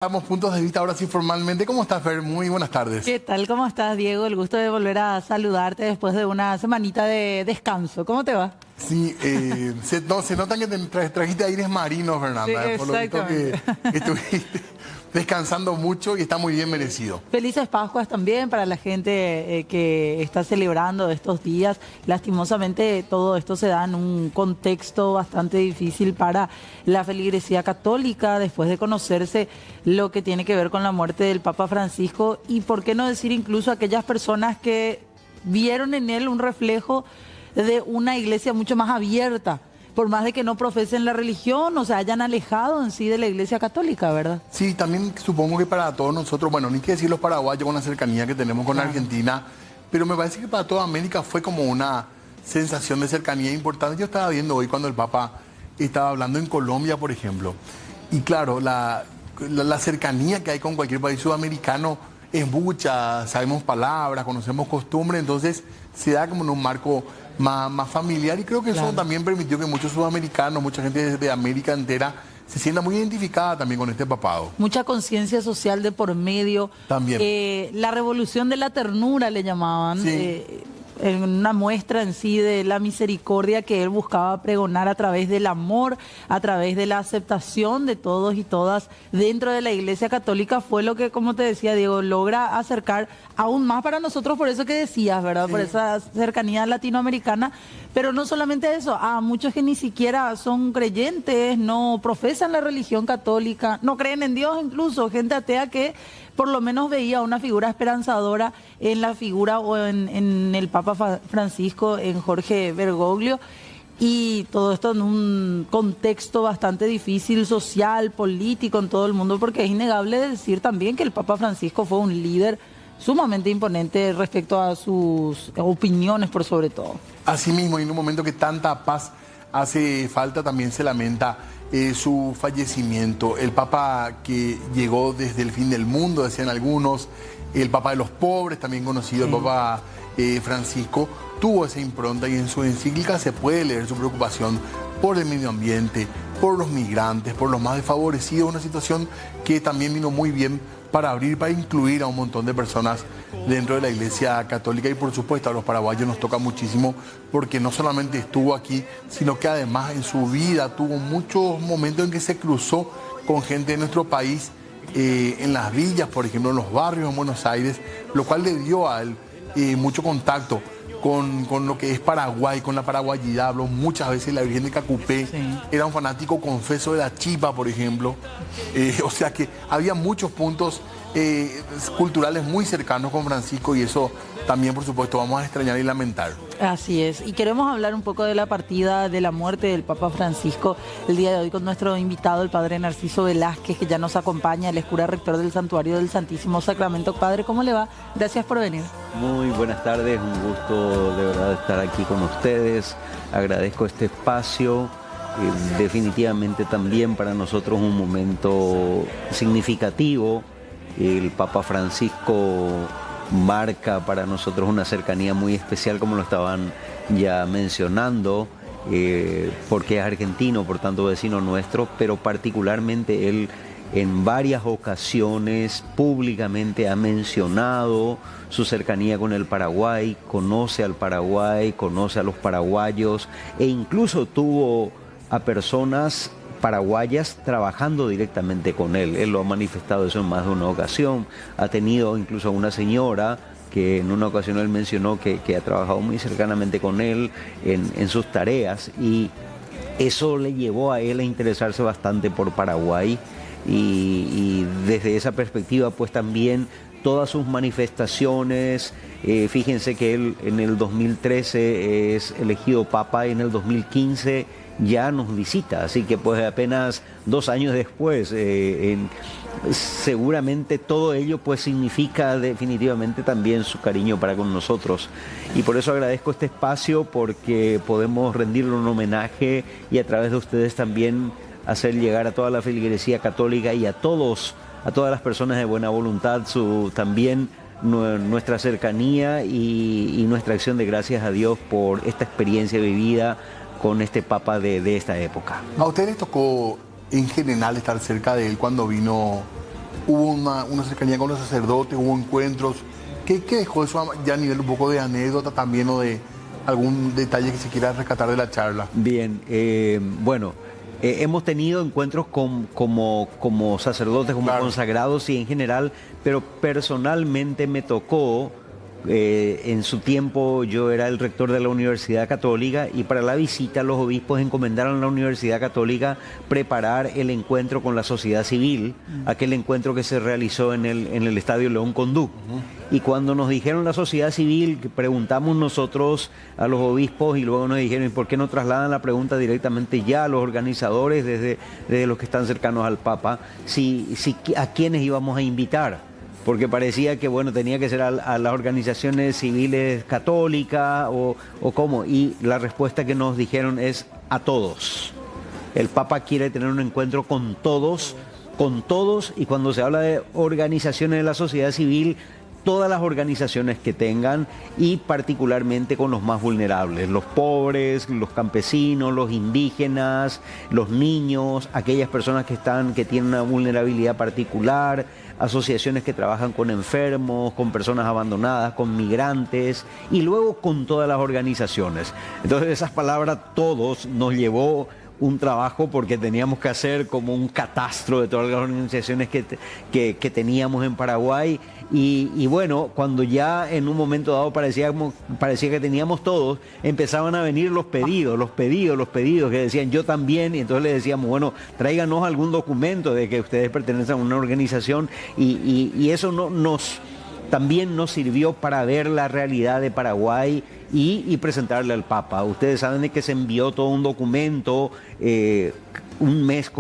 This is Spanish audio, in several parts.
Damos puntos de vista ahora sí formalmente. ¿Cómo estás, Fer? Muy buenas tardes. ¿Qué tal? ¿Cómo estás, Diego? El gusto de volver a saludarte después de una semanita de descanso. ¿Cómo te va? Sí, se nota que te trajiste aires marinos, Sí, Fernanda. Por lo visto que exactamente. estuviste descansando mucho y está muy bien merecido. Felices Pascuas también para la gente que está celebrando estos días. Lastimosamente todo esto se da en un contexto bastante difícil para la feligresía católica después de conocerse lo que tiene que ver con la muerte del Papa Francisco y por qué no decir incluso aquellas personas que vieron en él un reflejo de una iglesia mucho más abierta, por más de que no profesen la religión o se hayan alejado en sí de la iglesia católica, ¿verdad? Sí, también supongo que para todos nosotros, bueno, ni que decir los paraguayos con la cercanía que tenemos con Argentina, pero me parece que para toda América fue como una sensación de cercanía importante. Yo estaba viendo hoy cuando el Papa estaba hablando en Colombia, por ejemplo, y claro, la cercanía que hay con cualquier país sudamericano es mucha, sabemos palabras, conocemos costumbres, entonces se da como en un marco más familiar y creo que eso también permitió que muchos sudamericanos, mucha gente de América entera se sienta muy identificada también con este papado. Mucha conciencia social de por medio. También. La revolución de la ternura le llamaban. Sí. En una muestra en sí de la misericordia que él buscaba pregonar a través del amor, a través de la aceptación de todos y todas dentro de la Iglesia Católica, fue lo que, como te decía Diego, logra acercar aún más para nosotros, por eso que decías, ¿verdad? Sí. Por esa cercanía latinoamericana, pero no solamente eso, a muchos que ni siquiera son creyentes, no profesan la religión católica, no creen en Dios incluso, gente atea que por lo menos veía una figura esperanzadora en la figura o en el Papa Francisco, en Jorge Bergoglio, y todo esto en un contexto bastante difícil, social, político, en todo el mundo, porque es innegable decir también que el Papa Francisco fue un líder sumamente imponente respecto a sus opiniones por sobre todo. Asimismo, y en un momento que tanta paz hace falta, también se lamenta su fallecimiento. El Papa que llegó desde el fin del mundo, decían algunos, el Papa de los pobres, también conocido, sí. El Papa Francisco, tuvo esa impronta y en su encíclica se puede leer su preocupación por el medio ambiente, por los migrantes, por los más desfavorecidos, una situación que también vino muy bien para abrir, para incluir a un montón de personas dentro de la Iglesia Católica y por supuesto a los paraguayos nos toca muchísimo porque no solamente estuvo aquí, sino que además en su vida tuvo muchos momentos en que se cruzó con gente de nuestro país, en las villas, por ejemplo, en los barrios en Buenos Aires, lo cual le dio a él mucho contacto con lo que es Paraguay, con la paraguayidad. Habló muchas veces de la Virgen de Cacupé, sí. Era un fanático confeso de la chipa, por ejemplo. O sea que había muchos puntos culturales muy cercanos con Francisco y eso también, por supuesto, vamos a extrañar y lamentar. Así es, y queremos hablar un poco de la partida, de la muerte del Papa Francisco el día de hoy con nuestro invitado, el Padre Narciso Velázquez, que ya nos acompaña, el cura rector del Santuario del Santísimo Sacramento. Padre, ¿cómo le va? Gracias por venir. Muy buenas tardes, un gusto de verdad estar aquí con ustedes, agradezco este espacio, definitivamente también para nosotros un momento significativo. El Papa Francisco marca para nosotros una cercanía muy especial, como lo estaban ya mencionando, porque es argentino, por tanto vecino nuestro, pero particularmente él en varias ocasiones públicamente ha mencionado su cercanía con el Paraguay, conoce al Paraguay, conoce a los paraguayos e incluso tuvo a personas paraguayas trabajando directamente con él. Él lo ha manifestado eso en más de una ocasión. Ha tenido incluso una señora que en una ocasión él mencionó que ha trabajado muy cercanamente con él en sus tareas y eso le llevó a él a interesarse bastante por Paraguay y desde esa perspectiva pues también todas sus manifestaciones, fíjense que él en el 2013 es elegido Papa y en el 2015 ya nos visita, así que pues apenas 2 años después, seguramente todo ello pues significa definitivamente también su cariño para con nosotros y por eso agradezco este espacio porque podemos rendirle un homenaje y a través de ustedes también hacer llegar a toda la feligresía católica y a todas las personas de buena voluntad también nuestra cercanía y nuestra acción de gracias a Dios por esta experiencia vivida con este Papa de esta época. ¿A ustedes les tocó en general estar cerca de él cuando vino hubo una cercanía con los sacerdotes, hubo encuentros. ¿Qué dejó eso ya a nivel un poco de anécdota también o de algún detalle que se quiera rescatar de la charla? Bien, bueno, hemos tenido encuentros como sacerdotes, como Claro. consagrados y en general, pero personalmente me tocó, en su tiempo yo era el rector de la Universidad Católica y para la visita los obispos encomendaron a la Universidad Católica preparar el encuentro con la sociedad civil, aquel encuentro que se realizó en el Estadio León Condú. Y cuando nos dijeron la sociedad civil, que preguntamos nosotros a los obispos y luego nos dijeron, ¿y por qué no trasladan la pregunta directamente ya a los organizadores, desde los que están cercanos al Papa, a quiénes íbamos a invitar? Porque parecía que, bueno, tenía que ser a las organizaciones civiles católicas o cómo. Y la respuesta que nos dijeron es a todos. El Papa quiere tener un encuentro con todos, y cuando se habla de organizaciones de la sociedad civil, todas las organizaciones que tengan y particularmente con los más vulnerables, los pobres, los campesinos, los indígenas, los niños, aquellas personas que tienen una vulnerabilidad particular, asociaciones que trabajan con enfermos, con personas abandonadas, con migrantes y luego con todas las organizaciones. Entonces esas palabras todos nos llevó un trabajo porque teníamos que hacer como un catastro de todas las organizaciones que teníamos en Paraguay y bueno, cuando ya en un momento dado parecía que teníamos todos, empezaban a venir los pedidos que decían yo también y entonces le decíamos, bueno, tráiganos algún documento de que ustedes pertenecen a una organización y eso también nos sirvió para ver la realidad de Paraguay y presentarle al Papa. Ustedes saben de que se envió todo un documento un mes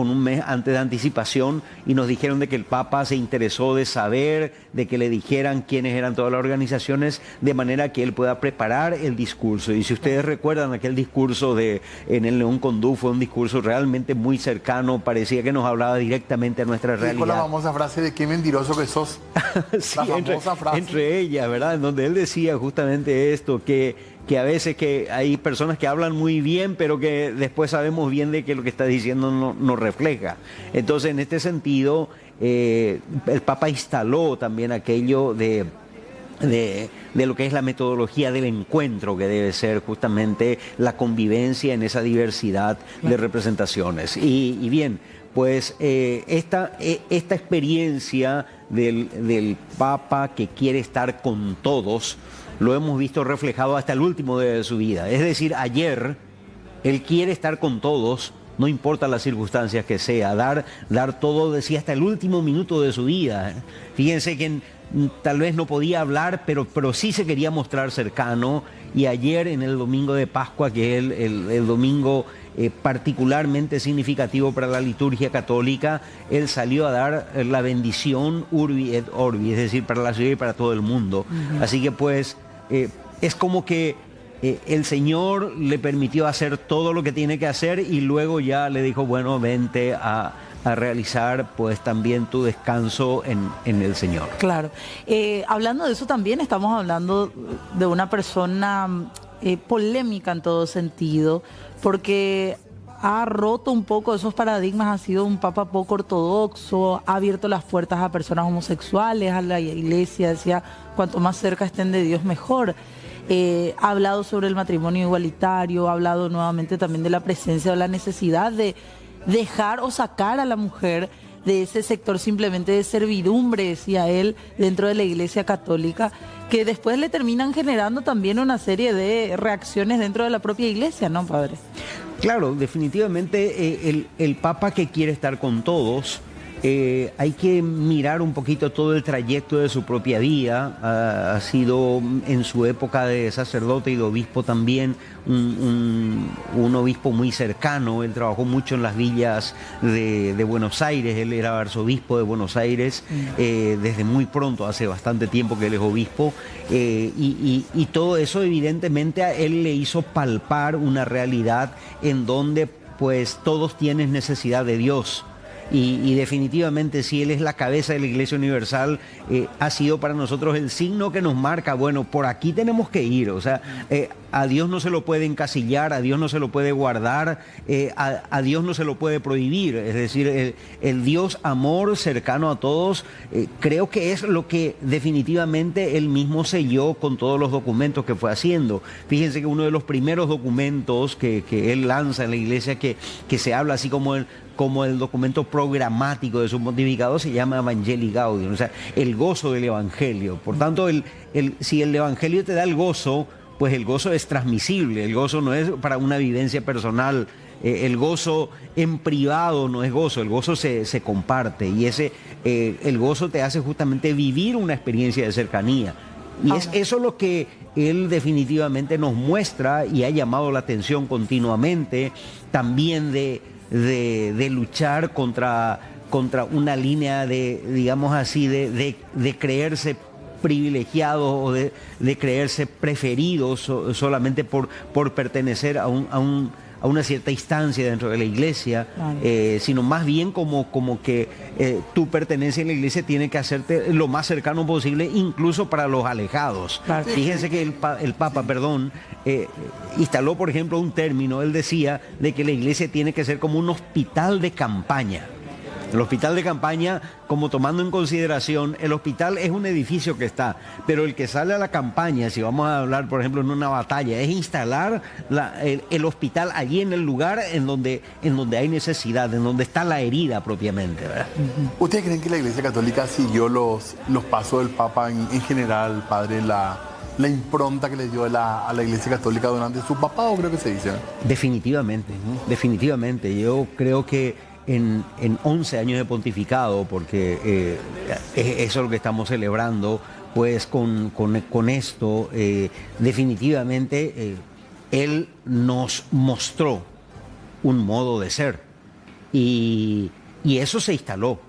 antes de anticipación y nos dijeron de que el Papa se interesó de saber, de que le dijeran quiénes eran todas las organizaciones, de manera que él pueda preparar el discurso. Y si ustedes recuerdan aquel discurso en el León Condú, fue un discurso realmente muy cercano, parecía que nos hablaba directamente a nuestra realidad. Con la famosa frase de qué mentiroso que sos. Sí, la famosa frase. Entre ellas, ¿verdad? En donde él decía justamente esto, que a veces que hay personas que hablan muy bien, pero que después sabemos bien de que lo que está diciendo no refleja. Entonces, en este sentido, el Papa instaló también aquello de lo que es la metodología del encuentro, que debe ser justamente la convivencia en esa diversidad de representaciones. Y bien, pues esta experiencia del Papa que quiere estar con todos, lo hemos visto reflejado hasta el último día de su vida. Es decir, ayer, él quiere estar con todos, no importa las circunstancias que sea, dar todo, decía, hasta el último minuto de su vida. Fíjense que tal vez no podía hablar, pero sí se quería mostrar cercano. Y ayer, en el domingo de Pascua, que es el domingo particularmente significativo para la liturgia católica, él salió a dar la bendición Urbi et Orbi, es decir, para la ciudad y para todo el mundo. Así que pues es como que el Señor le permitió hacer todo lo que tiene que hacer y luego ya le dijo, bueno, vente a realizar pues también tu descanso en el Señor. Claro. Hablando de eso también estamos hablando de una persona polémica en todo sentido, porque ha roto un poco esos paradigmas, ha sido un papa poco ortodoxo, ha abierto las puertas a personas homosexuales, a la iglesia, decía, cuanto más cerca estén de Dios mejor. Ha hablado sobre el matrimonio igualitario, ha hablado nuevamente también de la presencia o la necesidad de dejar o sacar a la mujer de ese sector simplemente de servidumbre, decía él, dentro de la Iglesia Católica, que después le terminan generando también una serie de reacciones dentro de la propia Iglesia, ¿no, padre? Claro, definitivamente el Papa que quiere estar con todos, hay que mirar un poquito todo el trayecto de su propia vida. Ha sido en su época de sacerdote y de obispo también un obispo muy cercano. Él trabajó mucho en las villas de Buenos Aires, él era arzobispo de Buenos Aires desde muy pronto, hace bastante tiempo que él es obispo, y todo eso evidentemente a él le hizo palpar una realidad en donde pues todos tienen necesidad de Dios. Y definitivamente si Él es la cabeza de la Iglesia Universal, ha sido para nosotros el signo que nos marca, bueno, por aquí tenemos que ir. O sea, a Dios no se lo puede encasillar, a Dios no se lo puede guardar, a Dios no se lo puede prohibir. Es decir, el Dios amor cercano a todos, creo que es lo que definitivamente él mismo selló con todos los documentos que fue haciendo. Fíjense que uno de los primeros documentos que él lanza en la iglesia, que se habla así como el documento programático de su pontificado, se llama Evangelii Gaudium, o sea, el gozo del Evangelio. Por tanto, si el Evangelio te da el gozo, pues el gozo es transmisible, el gozo no es para una vivencia personal, el gozo en privado no es gozo, el gozo se comparte, y el gozo te hace justamente vivir una experiencia de cercanía. Y es eso lo que él definitivamente nos muestra y ha llamado la atención continuamente, también de luchar contra una línea digamos así, de creerse privilegiados o de creerse preferidos solamente por pertenecer a una cierta instancia dentro de la iglesia, sino más bien como que tu pertenencia en la iglesia tiene que hacerte lo más cercano posible, incluso para los alejados. Claro. Fíjense que el Papa, instaló, por ejemplo, un término. Él decía de que la iglesia tiene que ser como un hospital de campaña. El hospital de campaña, como tomando en consideración, el hospital es un edificio que está, pero el que sale a la campaña, si vamos a hablar, por ejemplo, en una batalla, es instalar el hospital allí en el lugar en donde hay necesidad, en donde está la herida propiamente, ¿verdad? ¿Ustedes creen que la Iglesia Católica siguió los pasos del Papa en general, padre, la impronta que le dio a la Iglesia Católica durante su papado, creo que se dice? Definitivamente, definitivamente. Yo creo que en 11 años de pontificado, porque eso es lo que estamos celebrando, pues con esto, definitivamente él nos mostró un modo de ser, y eso se instaló.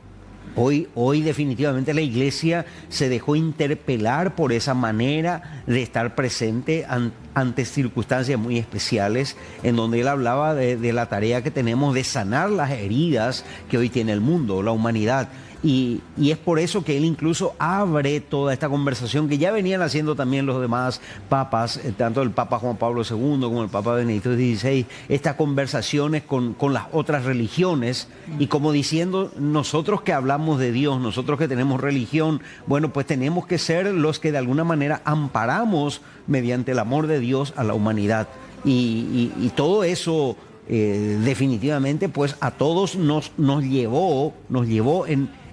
Hoy definitivamente la iglesia se dejó interpelar por esa manera de estar presente ante circunstancias muy especiales, en donde él hablaba de la tarea que tenemos de sanar las heridas que hoy tiene el mundo, la humanidad. Y es por eso que él incluso abre toda esta conversación que ya venían haciendo también los demás papas, tanto el Papa Juan Pablo II como el Papa Benedicto XVI, estas conversaciones con las otras religiones, y como diciendo, nosotros que hablamos de Dios, nosotros que tenemos religión, bueno, pues tenemos que ser los que de alguna manera amparamos mediante el amor de Dios a la humanidad. Y todo eso definitivamente pues a todos nos llevó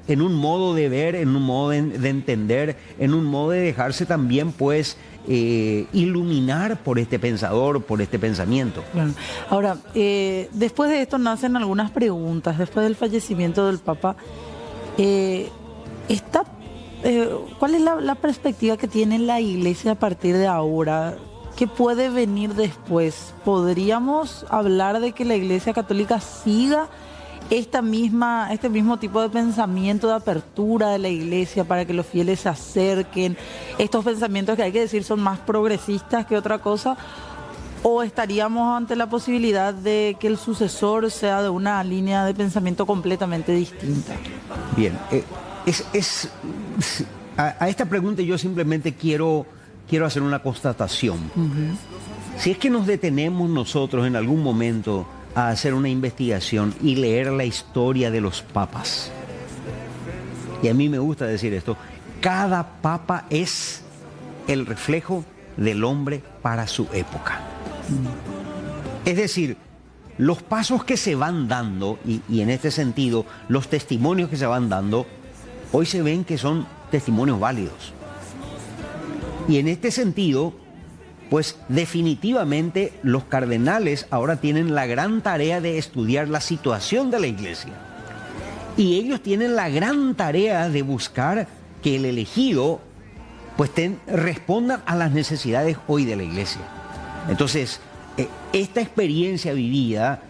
en un modo de ver, en un modo de entender, en un modo de dejarse también pues iluminar por este pensador, por este pensamiento. Claro. Ahora, después de esto nacen algunas preguntas. Después del fallecimiento del Papa, ¿cuál es la perspectiva que tiene la Iglesia a partir de ahora? ¿Qué puede venir después? ¿Podríamos hablar de que la Iglesia Católica siga este mismo tipo de pensamiento de apertura de la iglesia para que los fieles se acerquen? Estos pensamientos que hay que decir son más progresistas que otra cosa, ¿o estaríamos ante la posibilidad de que el sucesor sea de una línea de pensamiento completamente distinta? Bien, a esta pregunta yo simplemente quiero hacer una constatación. Si es que nos detenemos nosotros en algún momento a hacer una investigación y leer la historia de los papas, y a mí me gusta decir esto, cada papa es el reflejo del hombre para su época. Es decir, los pasos que se van dando, y en este sentido, los testimonios que se van dando, hoy se ven que son testimonios válidos. Y en este sentido, pues definitivamente los cardenales ahora tienen la gran tarea de estudiar la situación de la iglesia. Y ellos tienen la gran tarea de buscar que el elegido pues respondan a las necesidades hoy de la iglesia. Entonces, esta experiencia vivida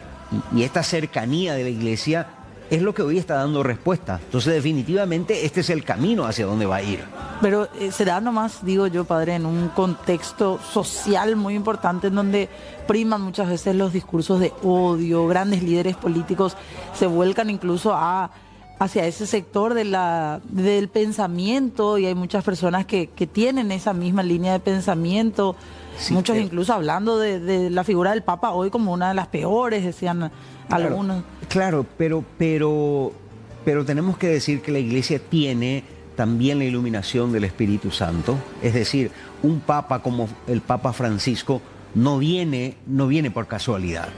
y esta cercanía de la iglesia es lo que hoy está dando respuesta. Entonces, definitivamente, este es el camino hacia donde va a ir. Pero se da nomás, digo yo, padre, en un contexto social muy importante en donde priman muchas veces los discursos de odio, grandes líderes políticos se vuelcan incluso a hacia ese sector del pensamiento, y hay muchas personas que tienen esa misma línea de pensamiento, Sí, muchos incluso hablando de la figura del Papa hoy como una de las peores, decían algunos. Claro, pero tenemos que decir que la Iglesia tiene también la iluminación del Espíritu Santo. Es decir, un Papa como el Papa Francisco no viene por casualidad.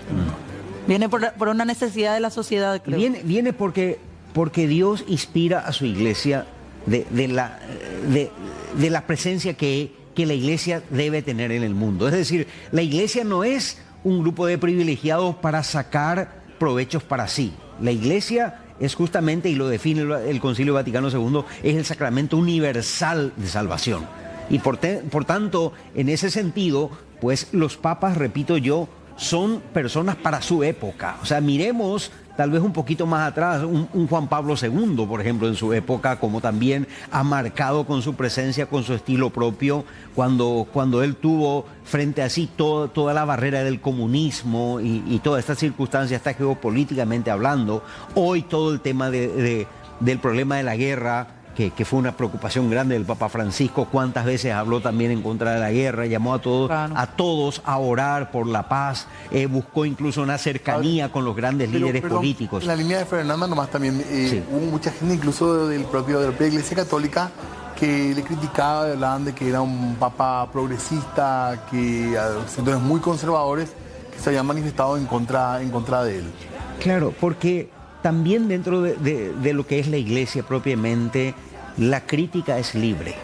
Viene por una necesidad de la sociedad, creo. Viene porque Dios inspira a su Iglesia de la presencia que la Iglesia debe tener en el mundo. Es decir, la Iglesia no es un grupo de privilegiados para sacar provechos para sí. La Iglesia es justamente, y lo define el Concilio Vaticano II, es el sacramento universal de salvación. Y por tanto, en ese sentido, pues los papas, repito yo, son personas para su época. O sea, miremos tal vez un poquito más atrás, un Juan Pablo II, por ejemplo, en su época, como también ha marcado con su presencia, con su estilo propio, cuando él tuvo frente a sí toda la barrera del comunismo y toda esta circunstancia, está geopolíticamente hablando. Hoy todo el tema del problema de la guerra, que fue una preocupación grande del Papa Francisco. Cuántas veces habló también en contra de la guerra, llamó a todos a orar por la paz, buscó incluso una cercanía con los grandes líderes políticos. En la línea de Fernanda nomás también Sí. hubo mucha gente, incluso de la propia Iglesia Católica, que le criticaba, hablaban de que era un papa progresista, que sectores muy conservadores que se habían manifestado en contra de él. Claro, porque también dentro de lo que es la Iglesia propiamente, la crítica es libre.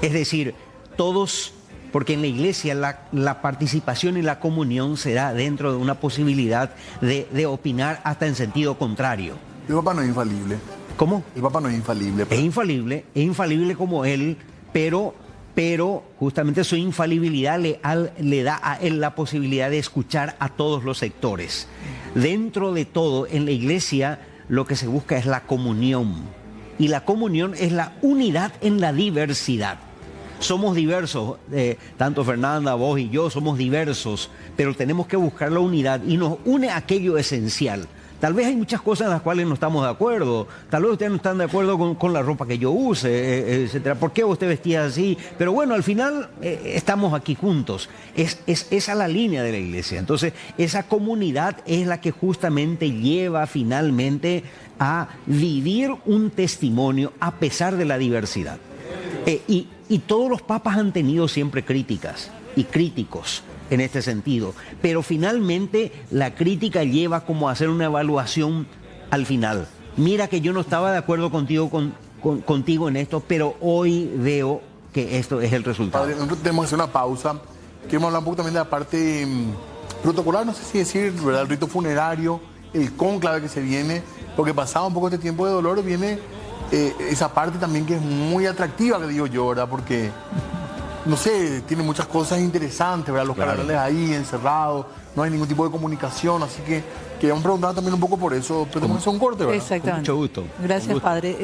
Es decir, todos, porque en la Iglesia la participación y la comunión se da dentro de una posibilidad de opinar hasta en sentido contrario. El Papa no es infalible. ¿Cómo? El Papa no es infalible. Es infalible como él, pero justamente su infalibilidad le da a él la posibilidad de escuchar a todos los sectores. Dentro de todo, en la Iglesia lo que se busca es la comunión. Y la comunión es la unidad en la diversidad. Somos diversos, tanto Fernanda, vos y yo somos diversos, pero tenemos que buscar la unidad y nos une aquello esencial. Tal vez hay muchas cosas en las cuales no estamos de acuerdo. Tal vez ustedes no están de acuerdo con la ropa que yo use, etcétera. ¿Por qué usted vestía así? Pero bueno, al final estamos aquí juntos. Es esa la línea de la Iglesia. Entonces, esa comunidad es la que justamente lleva finalmente a vivir un testimonio a pesar de la diversidad. Y todos los papas han tenido siempre críticas y críticos en este sentido, pero finalmente la crítica lleva como a hacer una evaluación al final. Mira que yo no estaba de acuerdo contigo en esto, pero hoy veo que esto es el resultado. Padre, nosotros tenemos que hacer una pausa. Queremos hablar un poco también de la parte protocolar, no sé si decir, ¿verdad? El rito funerario, el cónclave que se viene, porque pasado un poco este tiempo de dolor viene esa parte también que es muy atractiva, que digo yo, ¿verdad? Porque no sé, tiene muchas cosas interesantes, ¿verdad? Los cardenales ahí encerrados, no hay ningún tipo de comunicación, así que queríamos preguntar también un poco por eso, pero tenemos que hacer un corte, ¿verdad? Exactamente. Con mucho gusto. Gracias, padre.